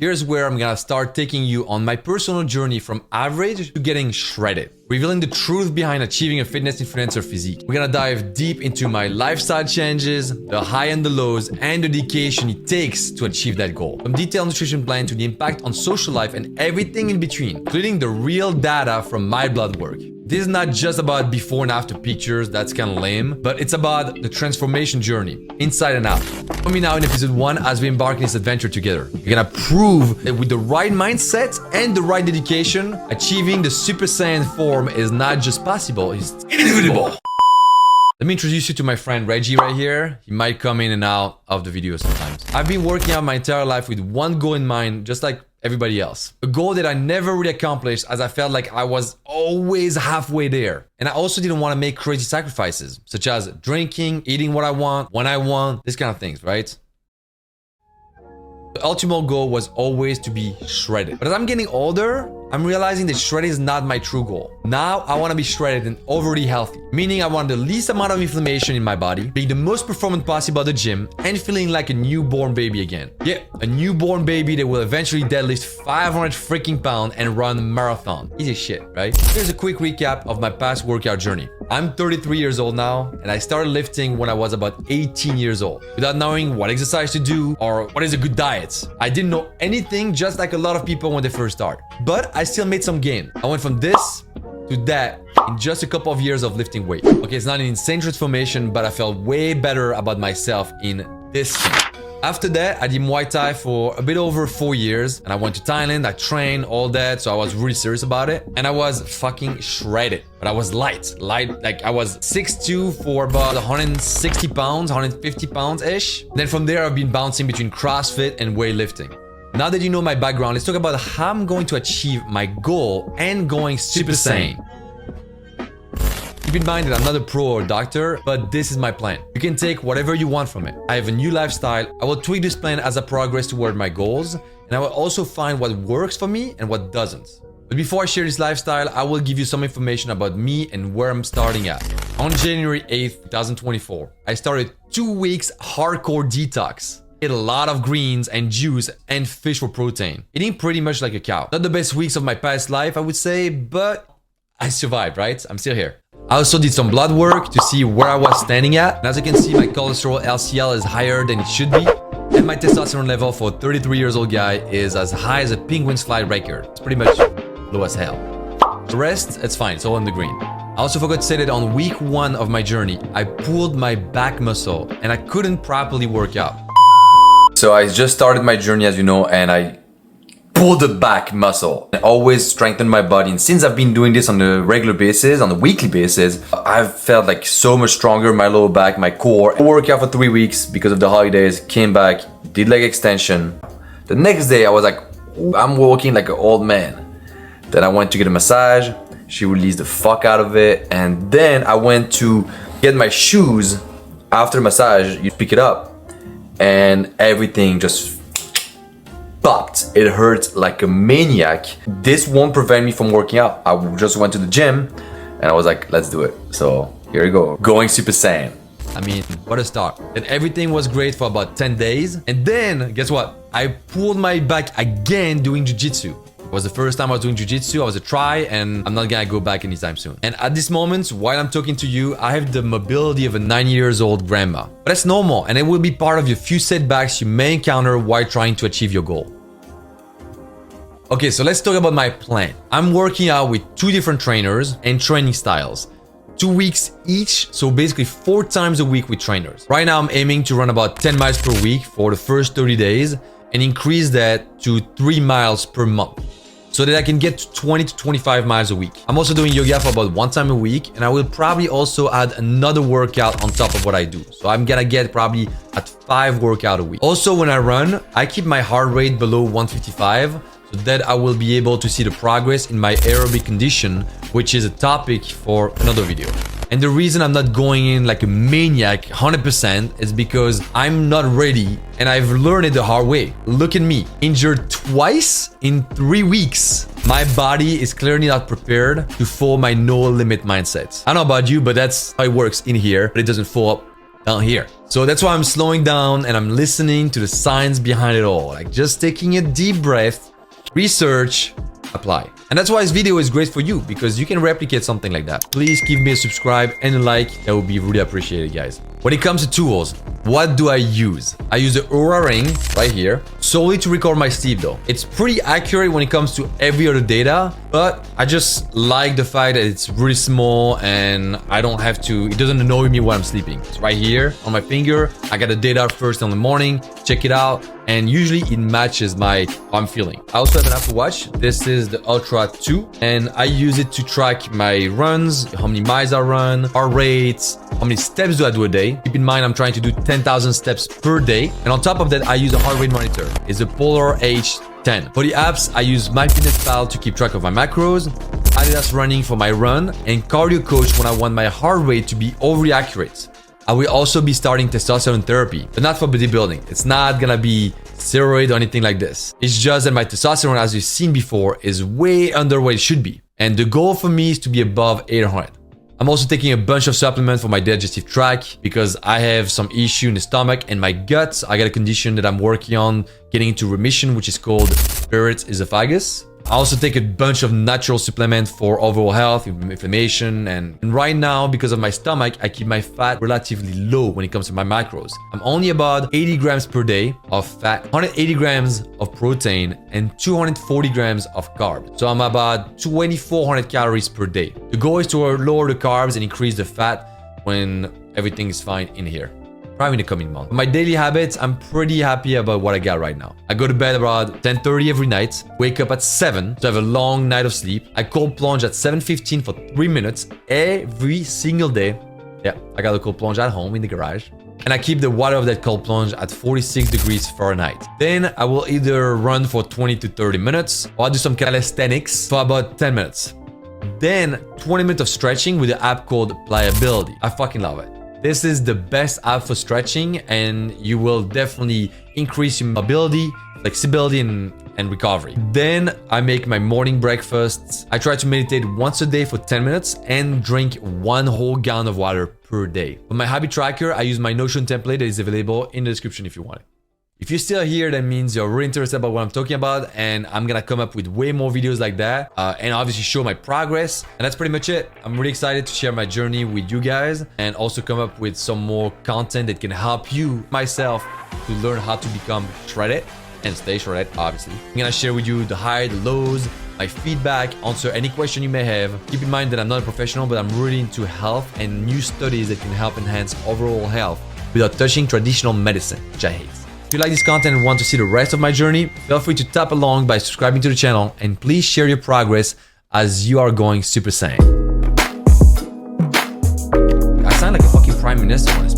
Here's where I'm gonna start taking you on my personal journey from average to getting shredded, revealing the truth behind achieving a fitness influencer physique. We're gonna dive deep into my lifestyle changes, the high and the lows, and the dedication it takes to achieve that goal. From detailed nutrition plan to the impact on social life and everything in between, including the real data from my blood work. This is not just about before and after pictures, that's kind of lame, but it's about the transformation journey, inside and out. Join me now in episode 1 as we embark on this adventure together. We're gonna prove that with the right mindset and the right dedication, achieving the Super Saiyan form is not just possible, it's inevitable. Let me introduce you to my friend Reggie right here. He might come in and out of the video sometimes. I've been working out my entire life with one goal in mind, just like everybody else. A goal that I never really accomplished as I felt like I was always halfway there. And I also didn't want to make crazy sacrifices, such as drinking, eating what I want, when I want, this kind of things, right? The ultimate goal was always to be shredded. But as I'm getting older, I'm realizing that shredded is not my true goal. Now I want to be shredded and overly healthy, meaning I want the least amount of inflammation in my body, being the most performant possible at the gym, and feeling like a newborn baby again. Yeah, a newborn baby that will eventually deadlift 500 freaking pounds and run a marathon. Easy shit, right? Here's a quick recap of my past workout journey. I'm 33 years old now, and I started lifting when I was about 18 years old, without knowing what exercise to do or what is a good diet. I didn't know anything, just like a lot of people when they first start. But I still made some gain. I went from this to that in just a couple of years of lifting weight. Okay, it's not an insane transformation, but I felt way better about myself in this thing. After that, I did Muay Thai for a bit over 4 years, and I went to Thailand, I trained, all that, so I was really serious about it, and I was fucking shredded. But I was light, like I was 6'2" for about 160 pounds, 150 pounds-ish. Then from there, I've been bouncing between CrossFit and weightlifting. Now that you know my background, let's talk about how I'm going to achieve my goal and going Super Saiyan. Keep in mind that I'm not a pro or doctor, but this is my plan. You can take whatever you want from it. I have a new lifestyle. I will tweak this plan as I progress toward my goals, and I will also find what works for me and what doesn't. But before I share this lifestyle, I will give you some information about me and where I'm starting at. On January 8th, 2024, I started 2 weeks hardcore detox. Ate a lot of greens and juice and fish for protein. Eating pretty much like a cow. Not the best weeks of my past life, I would say, but I survived, right? I'm still here. I also did some blood work to see where I was standing at. And as you can see, my cholesterol LCL is higher than it should be. And my testosterone level for a 33 years old guy is as high as a penguin's flight record. It's pretty much low as hell. The rest, it's fine, it's all in the green. I also forgot to say that on week 1 of my journey, I pulled my back muscle and I couldn't properly work out. So I just started my journey, as you know, and I pulled the back muscle. I always strengthened my body, and since I've been doing this on a regular basis, on a weekly basis, I've felt like so much stronger, my lower back, my core. I worked out for 3 weeks because of the holidays, came back, did leg extension. The next day I was like, I'm walking like an old man. Then I went to get a massage, she released the fuck out of it, and then I went to get my shoes. After the massage, you pick it up, and everything just popped. It hurt like a maniac. This won't prevent me from working out. I just went to the gym and I was like, let's do it. So here we go, going Super Saiyan. I mean, what a start. And everything was great for about 10 days. And then, guess what? I pulled my back again doing jiu-jitsu. It was the first time I was doing jiu-jitsu. I was a try, and I'm not gonna go back anytime soon. And at this moment, while I'm talking to you, I have the mobility of a 9-year-old grandma. But that's normal, and it will be part of your few setbacks you may encounter while trying to achieve your goal. Okay, so let's talk about my plan. I'm working out with 2 different trainers and training styles. 2 weeks each, so basically 4 times a week with trainers. Right now, I'm aiming to run about 10 miles per week for the first 30 days and increase that to 3 miles per month, so that I can get to 20 to 25 miles a week. I'm also doing yoga for about 1 time a week, and I will probably also add another workout on top of what I do. So I'm gonna get probably at 5 workouts a week. Also, when I run, I keep my heart rate below 155, so that I will be able to see the progress in my aerobic condition, which is a topic for another video. And the reason I'm not going in like a maniac 100% is because I'm not ready, and I've learned it the hard way. Look at me, injured twice in 3 weeks. My body is clearly not prepared to follow my no limit mindset. I don't know about you, but that's how it works in here, but it doesn't follow up down here. So that's why I'm slowing down and I'm listening to the science behind it all. Like just taking a deep breath, research, apply. And that's why this video is great for you, because you can replicate something like that. Please give me a subscribe and a like. That would be really appreciated, guys. When it comes to tools, what do I use? I use the Aura Ring right here, solely to record my sleep though. It's pretty accurate when it comes to every other data, but I just like the fact that it's really small and I don't have to, it doesn't annoy me when I'm sleeping. It's right here on my finger. I got the data first in the morning, check it out, and usually it matches how I'm feeling. I also have an Apple Watch. This is the Ultra 2, and I use it to track my runs, how many miles I run, heart rates, how many steps do I do a day. Keep in mind, I'm trying to do 10,000 steps per day. And on top of that, I use a heart rate monitor. It's a Polar H10. For the apps, I use MyFitnessPal to keep track of my macros, Adidas Running for my run, and Cardio Coach when I want my heart rate to be overly accurate. I will also be starting testosterone therapy, but not for bodybuilding. It's not gonna be steroid or anything like this. It's just that my testosterone, as you've seen before, is way under what it should be. And the goal for me is to be above 800. I'm also taking a bunch of supplements for my digestive tract because I have some issue in the stomach and my guts. I got a condition that I'm working on getting into remission, which is called Barrett's esophagus. I also take a bunch of natural supplements for overall health, inflammation, and right now, because of my stomach, I keep my fat relatively low when it comes to my macros. I'm only about 80 grams per day of fat, 180 grams of protein, and 240 grams of carbs. So I'm about 2,400 calories per day. The goal is to lower the carbs and increase the fat when everything is fine in here. Probably in the coming month. My daily habits, I'm pretty happy about what I got right now. I go to bed about 10:30 every night, wake up at 7 to have a long night of sleep. I cold plunge at 7:15 for 3 minutes every single day. Yeah, I got a cold plunge at home in the garage. And I keep the water of that cold plunge at 46 degrees Fahrenheit. Then I will either run for 20 to 30 minutes or I'll do some calisthenics for about 10 minutes. Then 20 minutes of stretching with an app called Pliability. I fucking love it. This is the best app for stretching and you will definitely increase your mobility, flexibility, and recovery. Then I make my morning breakfasts. I try to meditate once a day for 10 minutes and drink 1 whole gallon of water per day. For my habit tracker, I use my Notion template that is available in the description if you want it. If you're still here, that means you're really interested about what I'm talking about, and I'm gonna come up with way more videos like that, and obviously show my progress. And that's pretty much it. I'm really excited to share my journey with you guys and also come up with some more content that can help you, myself, to learn how to become shredded and stay shredded, obviously. I'm gonna share with you the highs, the lows, my feedback, answer any question you may have. Keep in mind that I'm not a professional, but I'm really into health and new studies that can help enhance overall health without touching traditional medicine, which I hate. If you like this content and want to see the rest of my journey, feel free to tap along by subscribing to the channel, and please share your progress as you are going Super Saiyan. I sound like a fucking prime minister on this